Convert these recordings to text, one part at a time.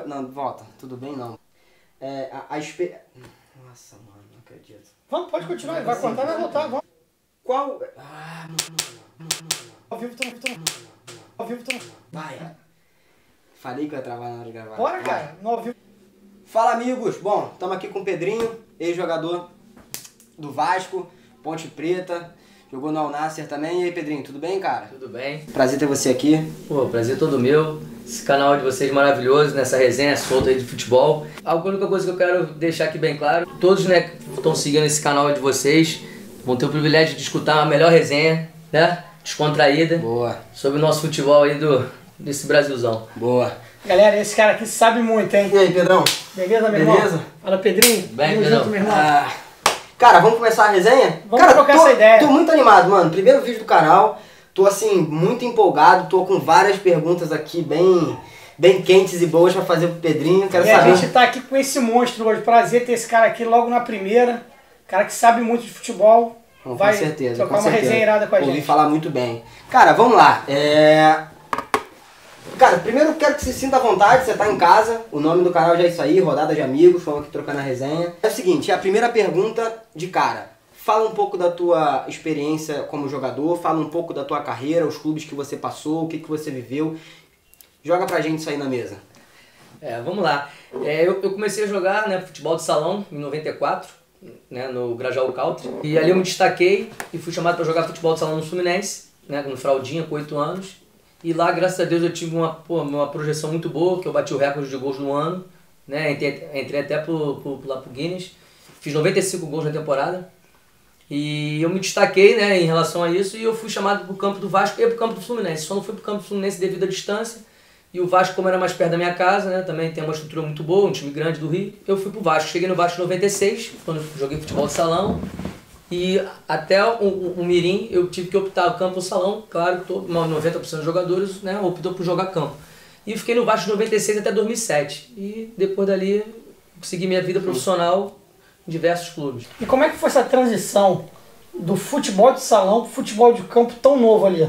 Não, volta. Tudo bem, não. Nossa, mano, não acredito. Vamos, pode continuar. Vai cortar e vai voltar. Vamos. Qual... Ao vivo, Ao vivo, Vai. Falei que eu ia travar na hora de gravar. Bora, cara. No ao vivo. Fala, amigos. Bom, estamos aqui com o Pedrinho, ex-jogador do Vasco, Ponte Preta. Jogou no Al Nassr também. E aí, Pedrinho, tudo bem, cara? Tudo bem. Prazer ter você aqui. Pô, prazer todo meu. Esse canal de vocês maravilhoso, nessa resenha solta aí de futebol. A única coisa que eu quero deixar aqui bem claro, todos, né, que estão seguindo esse canal de vocês vão ter o privilégio de escutar a melhor resenha, né, descontraída. Boa. Sobre o nosso futebol aí desse Brasilzão. Boa. Galera, esse cara aqui sabe muito, hein? E aí, Pedrão? Beleza, meu irmão? Beleza? Fala, Pedrinho. Bem, Tamo junto, meu irmão. Cara, vamos começar a resenha? Vamos trocar essa ideia. Tô muito animado, mano. Primeiro vídeo do canal. Tô, assim, muito empolgado. Tô com várias perguntas aqui bem quentes e boas pra fazer pro Pedrinho. Quero saber. A gente tá aqui com esse monstro hoje. Prazer ter esse cara aqui logo na primeira. Cara que sabe muito de futebol. Com Vai certeza, trocar com uma certeza. resenha irada com a gente. Ouvi falar muito bem. Cara, vamos lá. Cara, primeiro eu quero que você sinta à vontade, você tá em casa, o nome do canal já é isso aí, Rodada de Amigos, vamos aqui trocando a resenha. É o seguinte, a primeira pergunta de cara, fala um pouco da tua experiência como jogador, fala um pouco da tua carreira, os clubes que você passou, o que você viveu, joga pra gente isso aí na mesa. Vamos lá. Eu comecei a jogar, né, futebol de salão em 94, né, no Grajaú Country, e ali eu me destaquei e fui chamado para jogar futebol de salão no Fluminense, né, no Fraldinha, com 8 anos. E lá, graças a Deus, eu tive uma projeção muito boa, que eu bati o recorde de gols no ano, né? Entrei até lá pro Guinness, fiz 95 gols na temporada. E eu me destaquei, né, em relação a isso, e eu fui chamado pro campo do Vasco e pro campo do Fluminense. Só não fui pro campo do Fluminense devido à distância. E o Vasco, como era mais perto da minha casa, né, também tem uma estrutura muito boa, um time grande do Rio, eu fui pro Vasco. Cheguei no Vasco em 96, quando eu joguei futebol de salão. E até o Mirim eu tive que optar o campo ou salão, claro que 90% dos jogadores, né, optou por jogar campo. E fiquei no Vasco de 96 até 2007. E depois dali segui minha vida profissional em diversos clubes. E como é que foi essa transição do futebol de salão pro futebol de campo tão novo ali?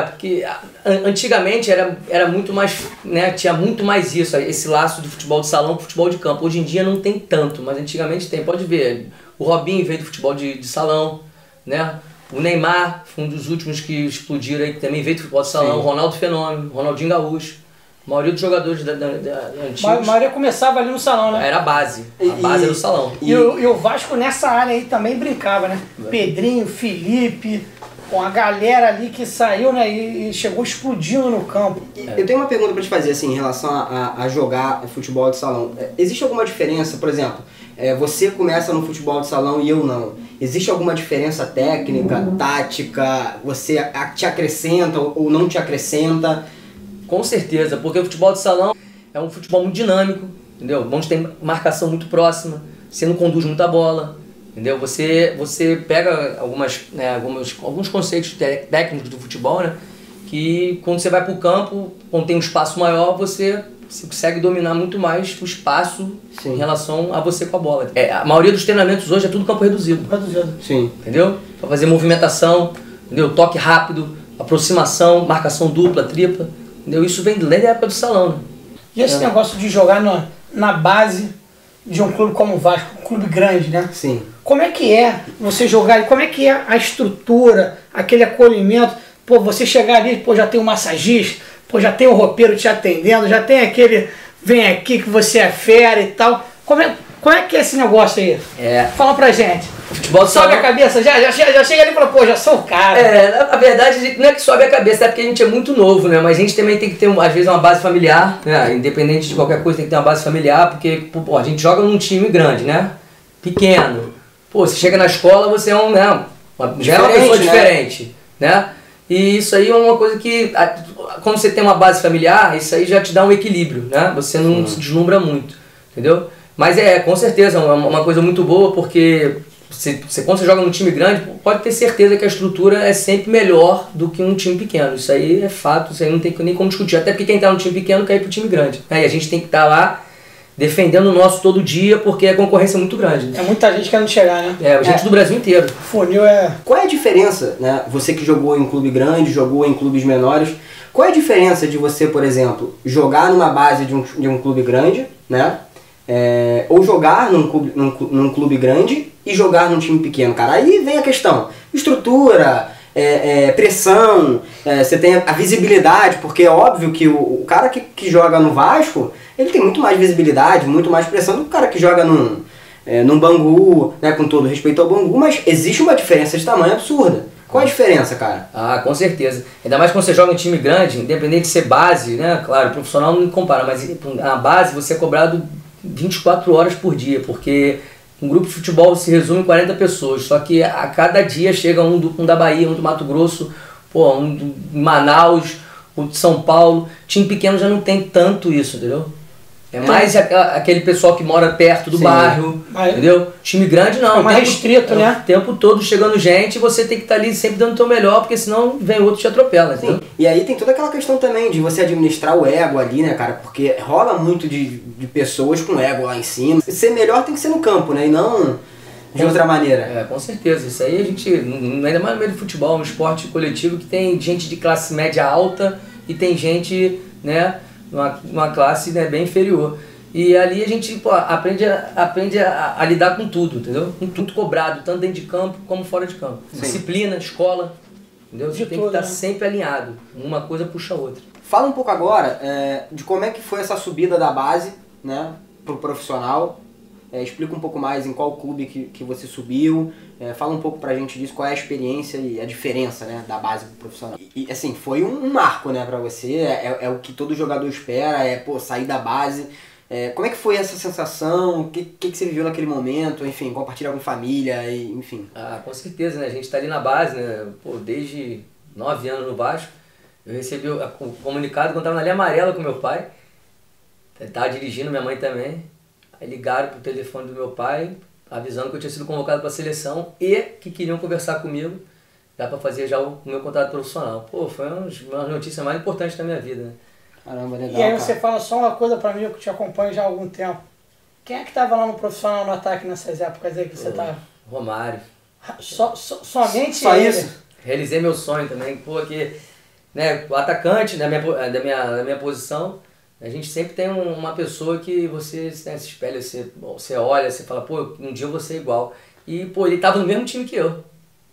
Porque antigamente era muito mais, né, tinha muito mais isso, esse laço de futebol de salão pro futebol de campo. Hoje em dia não tem tanto, mas antigamente tem, pode ver. O Robinho veio do futebol de salão, né? O Neymar foi um dos últimos que explodiram aí, que também veio do futebol de salão. Sim. O Ronaldo Fenômeno, Ronaldinho Gaúcho. A maioria dos jogadores antigos... A maioria começava ali no salão, né? Era a base. A base era o salão. E o Vasco nessa área aí também brincava, né? Pedrinho, Felipe, com a galera ali que saiu, né? E chegou explodindo no campo. Eu tenho uma pergunta pra te fazer, assim, em relação a jogar futebol de salão. Existe alguma diferença, por exemplo... você começa no futebol de salão e eu não. Existe alguma diferença técnica, tática? Você te acrescenta ou não te acrescenta? Com certeza, porque o futebol de salão é um futebol muito dinâmico, entendeu? Onde tem marcação muito próxima, você não conduz muita bola, entendeu? Você pega alguns conceitos técnicos do futebol, né? Que quando você vai para o campo, quando tem um espaço maior, você consegue dominar muito mais o espaço. Sim. Em relação a você com a bola. A maioria dos treinamentos hoje é tudo campo reduzido. Sim. Entendeu? Para fazer movimentação, entendeu? Toque rápido, aproximação, marcação dupla, tripla. Entendeu? Isso vem desde a época do salão. Né? E esse negócio de jogar na base de um clube como o Vasco, um clube grande, né? Sim. Como é que é você jogar? Como é que é a estrutura, aquele acolhimento? Pô, você chegar ali, pô, já tem um massagista, pô, já tem o roupeiro te atendendo, já tem aquele... Vem aqui que você é fera e tal. Como é que é esse negócio aí? Fala pra gente. Futebol de salão. Sobe a cabeça, já chega ali e fala, pô, já sou o cara. Na verdade, não é que sobe a cabeça, é porque a gente é muito novo, né? Mas a gente também tem que ter, às vezes, uma base familiar, né? Independente de qualquer coisa, tem que ter uma base familiar, porque pô, a gente joga num time grande, né? Pequeno. Pô, você chega na escola, você é já é uma pessoa diferente, né? E isso aí é uma coisa que, quando você tem uma base familiar, isso aí já te dá um equilíbrio, né? Você não se deslumbra muito, entendeu? Mas com certeza, é uma coisa muito boa, porque quando você joga num time grande, pode ter certeza que a estrutura é sempre melhor do que um time pequeno. Isso aí é fato, isso aí não tem nem como discutir. Até porque quem está no time pequeno quer ir pro time grande. E a gente tem que estar lá, defendendo o nosso todo dia, porque a concorrência é muito grande. É muita gente querendo chegar, né? Gente do Brasil inteiro. O funil é... Qual é a diferença, né? Você que jogou em clube grande, jogou em clubes menores, qual é a diferença de você, por exemplo, jogar numa base de um clube grande, né? Ou jogar num clube grande e jogar num time pequeno, cara? Aí vem a questão, estrutura, pressão, você tem a visibilidade, porque é óbvio que o cara que joga no Vasco, ele tem muito mais visibilidade, muito mais pressão do que o cara que joga num Bangu, né, com todo respeito ao Bangu, mas existe uma diferença de tamanho absurda. Qual a diferença, cara? Ah, com certeza. Ainda mais quando você joga em time grande, independente de ser base, né? Claro, profissional não compara, mas na base você é cobrado 24 horas por dia, porque um grupo de futebol se resume em 40 pessoas, só que a cada dia chega um da Bahia, um do Mato Grosso, um de Manaus, um de São Paulo. Time pequeno já não tem tanto isso, entendeu? É mais aquele pessoal que mora perto do bairro, entendeu? Time grande não. É mais restrito, né? O tempo todo chegando gente e você tem que estar ali sempre dando o teu melhor, porque senão vem outro e te atropela, entendeu? E aí tem toda aquela questão também de você administrar o ego ali, né, cara? Porque rola muito de pessoas com ego lá em cima. Ser melhor tem que ser no campo, né? E não de outra maneira. Com certeza. Isso aí a gente, ainda mais no meio do futebol, um esporte coletivo que tem gente de classe média alta e tem gente, né, uma classe, né, bem inferior. E ali a gente aprende a lidar com tudo, entendeu? Com tudo cobrado, tanto dentro de campo como fora de campo. Sim. Disciplina, escola, entendeu? Você tem que estar sempre alinhado. Uma coisa puxa a outra. Fala um pouco agora de como é que foi essa subida da base, né, pro profissional. Explica um pouco mais em qual clube que você subiu. Fala um pouco pra gente disso, qual é a experiência e a diferença, né, da base pro profissional. E assim, foi um marco, né, pra você, é o que todo jogador espera, sair da base. Como é que foi essa sensação? O que você viveu naquele momento? Enfim, compartilhar com família, enfim. Ah, com certeza, né, a gente tá ali na base, né, desde 9 anos no Vasco. Eu recebi o comunicado quando tava na linha amarela com meu pai. Eu tava dirigindo, minha mãe também. Aí ligaram pro telefone do meu pai, avisando que eu tinha sido convocado para a seleção e que queriam conversar comigo, já para fazer já o meu contrato profissional. Foi uma das notícias mais importantes da minha vida, né? Caramba, legal. E aí você fala só uma coisa para mim, que eu te acompanho já há algum tempo. Quem é que tava lá no profissional, no ataque nessas épocas aí que você tava? Romário. Somente só ele. Isso? Realizei meu sonho também, que, né, o atacante, né, da minha posição, a gente sempre tem uma pessoa que você, né, se espelha, você olha, você fala, um dia eu vou ser igual. E, ele tava no mesmo time que eu.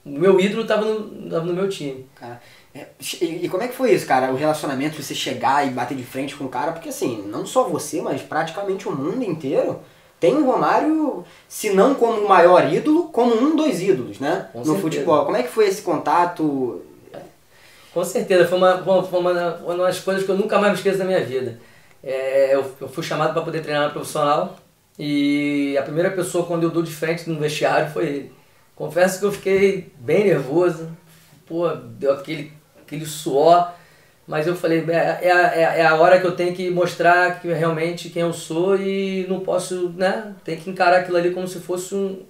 O meu ídolo tava no meu time. Cara, e como é que foi isso, cara? O relacionamento, você chegar e bater de frente com o cara, porque assim, não só você, mas praticamente o mundo inteiro tem o Romário, se não como o maior ídolo, como um dos ídolos, né? Com no certeza. Futebol. Como é que foi esse contato? Com certeza, foi uma das coisas que eu nunca mais me esqueço da minha vida. Eu fui chamado para poder treinar no profissional e a primeira pessoa quando eu dou de frente no vestiário foi ele. Confesso que eu fiquei bem nervoso, deu aquele suor, mas eu falei, é a hora que eu tenho que mostrar que realmente quem eu sou e não posso, né, tem que encarar aquilo ali como se fosse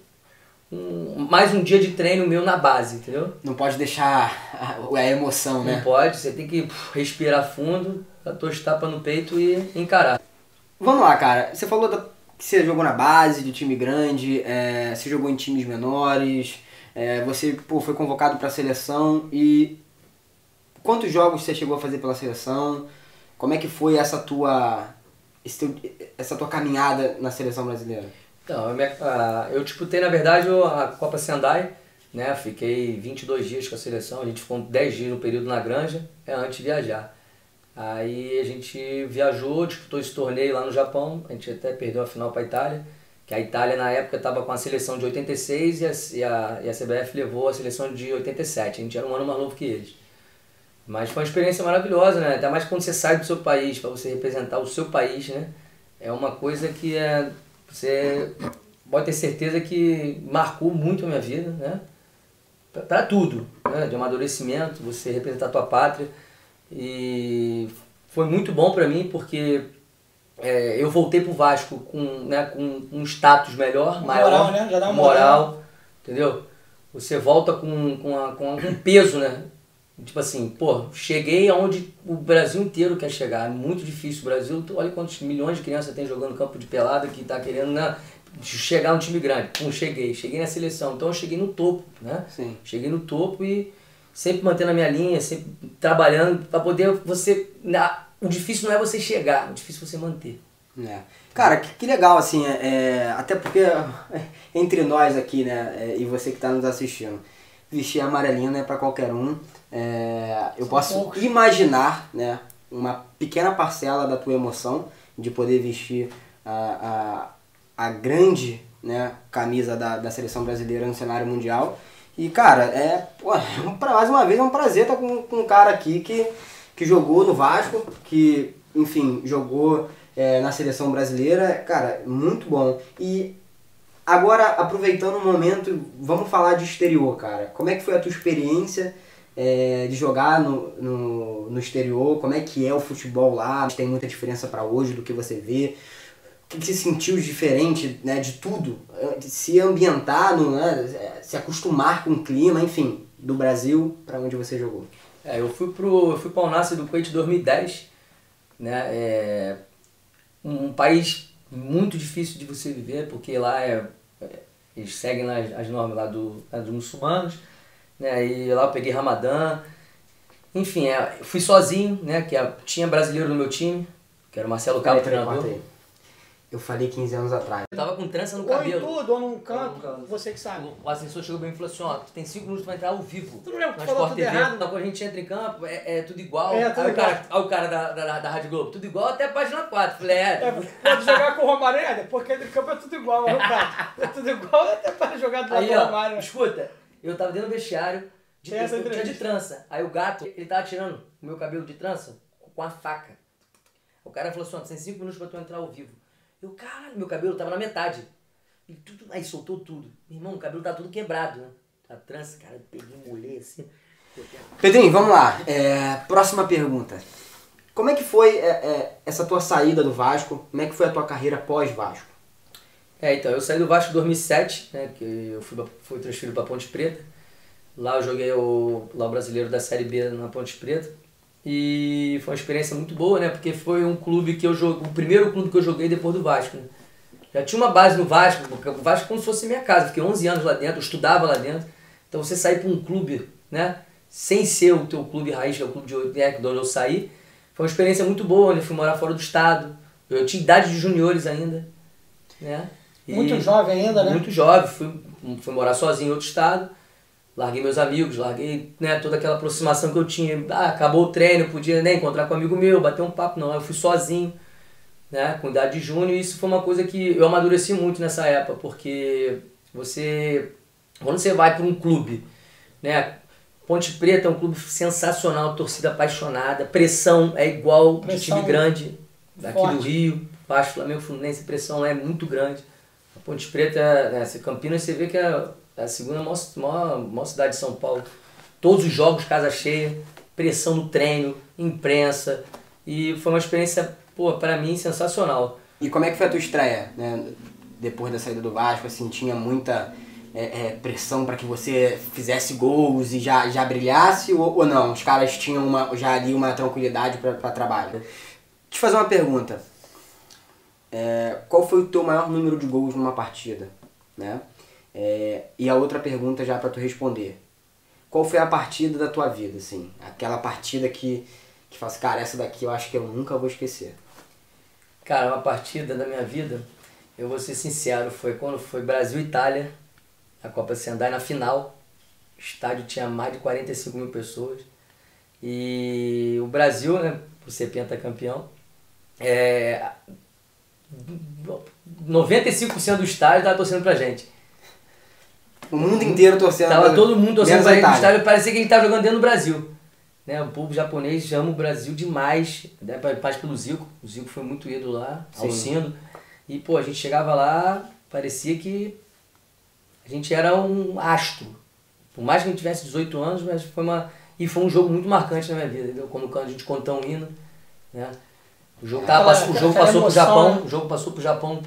mais um dia de treino meu na base, entendeu? Não pode deixar a emoção, né? Não pode, você tem que respirar fundo, dar os tapas no peito e encarar. Vamos lá, cara. Você falou que você jogou na base, de time grande, você jogou em times menores, você foi convocado para a seleção e quantos jogos você chegou a fazer pela seleção? Como é que foi essa tua caminhada na seleção brasileira? Então, eu disputei, na verdade, a Copa Sendai, né? Fiquei 22 dias com a seleção, a gente ficou 10 dias no período na Granja, antes de viajar. Aí a gente viajou, disputou esse torneio lá no Japão, a gente até perdeu a final para a Itália, que a Itália na época estava com a seleção de 86 e a CBF levou a seleção de 87, a gente era um ano mais novo que eles. Mas foi uma experiência maravilhosa, né? Até mais quando você sai do seu país, para você representar o seu país, né? É uma coisa que você pode ter certeza que marcou muito a minha vida, né? Para tudo, né? De amadurecimento, você representar a tua pátria. E foi muito bom para mim porque eu voltei pro Vasco com um status melhor, maior, moral, né? Já dá uma moral, entendeu? Você volta com um peso, né? Tipo assim, pô, cheguei aonde o Brasil inteiro quer chegar. É muito difícil. O Brasil, olha quantos milhões de crianças tem jogando campo de pelada que tá querendo, né, chegar no time grande. Pum, cheguei na seleção. Então eu cheguei no topo, né? Sim. Cheguei no topo e sempre mantendo a minha linha, sempre trabalhando para poder você... O difícil não é você chegar, o difícil é você manter. É. Cara, que legal, assim, até porque entre nós aqui, né, e você que está nos assistindo, vestir amarelinho não é para qualquer um. Eu posso imaginar, né, uma pequena parcela da tua emoção de poder vestir a grande, né, camisa da seleção brasileira no cenário mundial. E, cara, mais uma vez é um prazer estar com um cara aqui que jogou no Vasco, que, enfim, jogou na seleção brasileira. Cara, muito bom. E agora, aproveitando o momento, vamos falar de exterior, cara. Como é que foi a tua experiência de jogar no exterior? Como é que é o futebol lá? Tem muita diferença para hoje do que você vê? O que você sentiu diferente, né, de tudo? De se ambientar, né, se acostumar com o clima, enfim, do Brasil para onde você jogou? Eu fui para o Al-Nassr do Kuwait em 2010, né? Um país muito difícil de você viver, porque lá eles seguem as normas lá dos muçulmanos, né? E lá eu peguei Ramadã. Enfim, fui sozinho, né? Tinha brasileiro no meu time, que era o Marcelo Cabo, treinador. Eu falei 15 anos atrás. Eu tava com trança no Ou cabelo. em tudo, ou num canto, você que sabe. O assessor chegou bem e falou assim, ó, tu tem 5 minutos pra entrar ao vivo. Tu não lembra que na tu falou Sport tudo TV. errado? Então, quando a gente entra em campo, é tudo igual. Tudo Aí o cara da Rádio Globo, tudo igual até a página 4. Falei, Pode jogar com o Romário, porque entre campo é tudo igual, mas cara, é tudo igual até para jogar do lado do Romário. Escuta, eu tava dentro do vestiário, tinha de trança. Aí o gato, ele tava tirando o meu cabelo de trança com a faca. O cara falou assim, ó, tem 5 minutos pra tu entrar ao vivo. Eu, caralho, meu cabelo tava na metade. E tudo, aí soltou tudo. Meu irmão, o cabelo tá tudo quebrado, né? A trança, cara, eu peguei, molhei assim. Pedrinho, vamos lá. Próxima pergunta. Como é que foi essa tua saída do Vasco? Como é que foi a tua carreira pós-Vasco? Então, eu saí do Vasco em 2007, né? Que eu fui transferido pra Ponte Preta. Lá eu joguei o Brasileiro da Série B na Ponte Preta. E foi uma experiência muito boa, né? Porque foi um clube que eu joguei, o primeiro clube que eu joguei depois do Vasco, né? Já tinha uma base no Vasco, porque o Vasco é como se fosse minha casa. Fiquei 11 anos lá dentro, eu estudava lá dentro. Então você sair para um clube, né? Sem ser o teu clube raiz, que é o clube de onde eu saí, foi uma experiência muito boa, né? Fui morar fora do estado. Eu tinha idade de juniores ainda, né? Muito jovem ainda, né? Muito jovem, fui morar sozinho em outro estado. Larguei meus amigos, larguei, né, toda aquela aproximação que eu tinha. Acabou o treino, podia, né, encontrar com um amigo meu, bater um papo. Não, eu fui sozinho, né, com idade de júnior. E isso foi uma coisa que eu amadureci muito nessa época, porque quando você vai para um clube, né, Ponte Preta é um clube sensacional, torcida apaixonada, pressão é igual de time grande, daqui do Rio, Vasco, Flamengo, Fluminense, a pressão lá é muito grande. A Ponte Preta, né, Campinas, você vê que é a segunda maior cidade de São Paulo. Todos os jogos, casa cheia, pressão no treino, imprensa. E foi uma experiência, para mim, sensacional. E como é que foi a tua estreia, né? Depois da saída do Vasco, assim, tinha muita pressão para que você fizesse gols e já brilhasse ou não? Os caras tinham já ali uma tranquilidade para trabalho. Deixa eu te fazer uma pergunta. Qual foi o teu maior número de gols numa partida, né? E a outra pergunta já para tu responder. Qual foi a partida da tua vida, assim? Aquela partida que fala assim, cara, essa daqui eu acho que eu nunca vou esquecer. Cara, uma partida da minha vida, eu vou ser sincero, foi quando foi Brasil e Itália, a Copa Sendai, na final. O estádio tinha mais de 45 mil pessoas. E o Brasil, né, por ser pentacampeão, 95% do estádio estava torcendo pra gente. O mundo inteiro torcendo. Tava todo mundo torcendo pra gente no estádio, parecia que a gente tava jogando dentro do Brasil. Né? O povo japonês ama o Brasil demais, né? Mais pelo Zico. O Zico foi muito ídolo lá, Alcindo. E a gente chegava lá, parecia que a gente era um astro. Por mais que a gente tivesse 18 anos, mas foi um jogo muito marcante na minha vida, entendeu? Quando a gente contou um hino, né? O jogo passou pro Japão, o jogo passou pro Japão,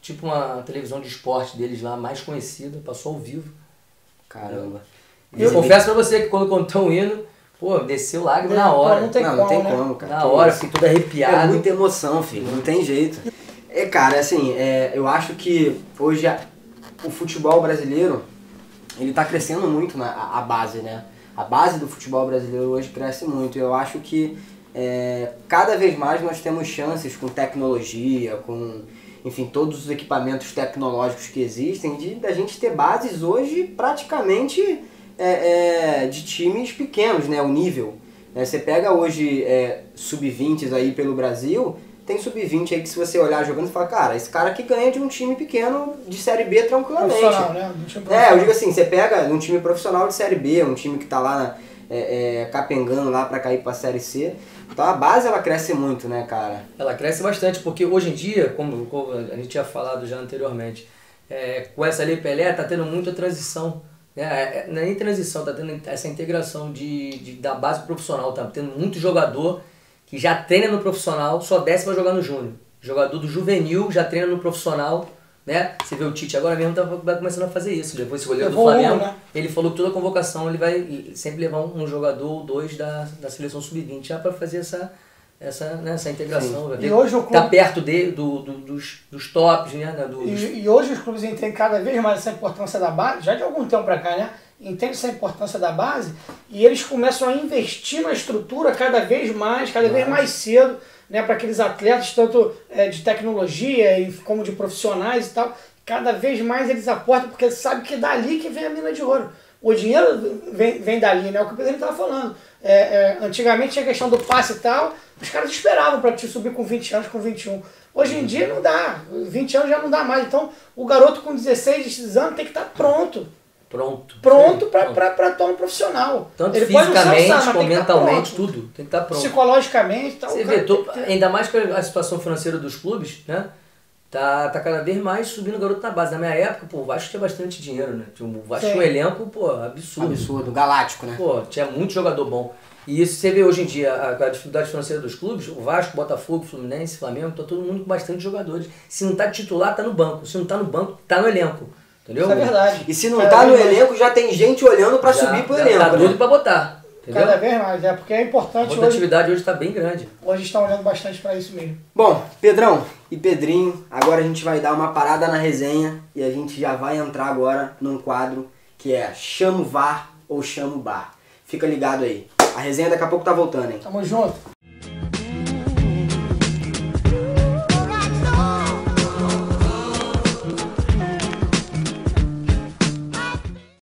tipo uma televisão de esporte deles lá, mais conhecida, passou ao vivo. Caramba. Eu confesso pra você que quando contou um hino, Pô, desceu lágrima na hora. Não tem como, cara. Na hora, fiquei todo arrepiado. É muita emoção, filho, não tem jeito. Cara, assim, eu acho que hoje o futebol brasileiro, ele tá crescendo muito a base, né? A base do futebol brasileiro hoje cresce muito. Eu acho que cada vez mais nós temos chances com tecnologia, com, enfim, todos os equipamentos tecnológicos que existem, da gente ter bases hoje praticamente de times pequenos, né? O nível. Você pega hoje sub-20 aí pelo Brasil, tem sub-20 aí que se você olhar jogando, você fala, cara, esse cara aqui ganha de um time pequeno de Série B tranquilamente. Profissional, né? Um time profissional. Eu digo assim, você pega um time profissional de Série B, um time que tá lá capengando lá pra cair pra Série C. Então a base ela cresce muito, né, cara? Ela cresce bastante, porque hoje em dia, como a gente tinha falado já anteriormente, com essa Lei Pelé tá tendo muita transição. Não é nem transição, tá tendo essa integração da base profissional, tá tendo muito jogador que já treina no profissional, só desce pra jogar no júnior. Jogador do juvenil já treina no profissional, né? Você vê o Tite agora mesmo vai começando a fazer isso. Depois esse goleiro do Flamengo, né? Ele falou que toda convocação ele vai sempre levar um jogador ou dois da seleção sub-20 já pra fazer essa integração. E hoje o clube tá perto dos tops, né? E hoje os clubes entendem cada vez mais essa importância da base, já de algum tempo pra cá, né? Entendem essa importância da base e eles começam a investir na estrutura cada vez mais cedo, né? Para aqueles atletas, tanto de tecnologia como de profissionais e tal. Cada vez mais eles aportam, porque eles sabem que é dali que vem a mina de ouro. O dinheiro vem dali, né? O que o presidente estava falando. Antigamente tinha a questão do passe e tal, os caras esperavam para te subir com 20 anos, com 21. Hoje em dia não dá, 20 anos já não dá mais. Então o garoto com 16 anos tem que estar pronto para tornar profissional. Tanto ele fisicamente, como mentalmente, tudo. Tem que estar pronto. Psicologicamente. Tá, você vê, ainda mais com a situação financeira dos clubes, né? Tá cada vez mais subindo o garoto na base. Na minha época, o Vasco tinha bastante dinheiro, né? O Vasco tinha um elenco, absurdo. Absurdo, galáctico, né? Tinha muito jogador bom. E isso você vê hoje em dia, a dificuldade financeira dos clubes, o Vasco, Botafogo, Fluminense, Flamengo, tá todo mundo com bastante jogadores. Se não tá titular, tá no banco. Se não tá no banco, tá no elenco. Entendeu? Isso é verdade. E se não tá no elenco, já tem gente olhando pra subir pro elenco. Tá doido pra botar. Entendeu? Cada vez mais, porque é importante. A rotatividade hoje está bem grande. Hoje estão olhando bastante para isso mesmo. Bom, Pedrão e Pedrinho, agora a gente vai dar uma parada na resenha e a gente já vai entrar agora num quadro que é Chama o VAR ou Chama o Bar. Fica ligado aí. A resenha daqui a pouco tá voltando, hein? Tamo junto.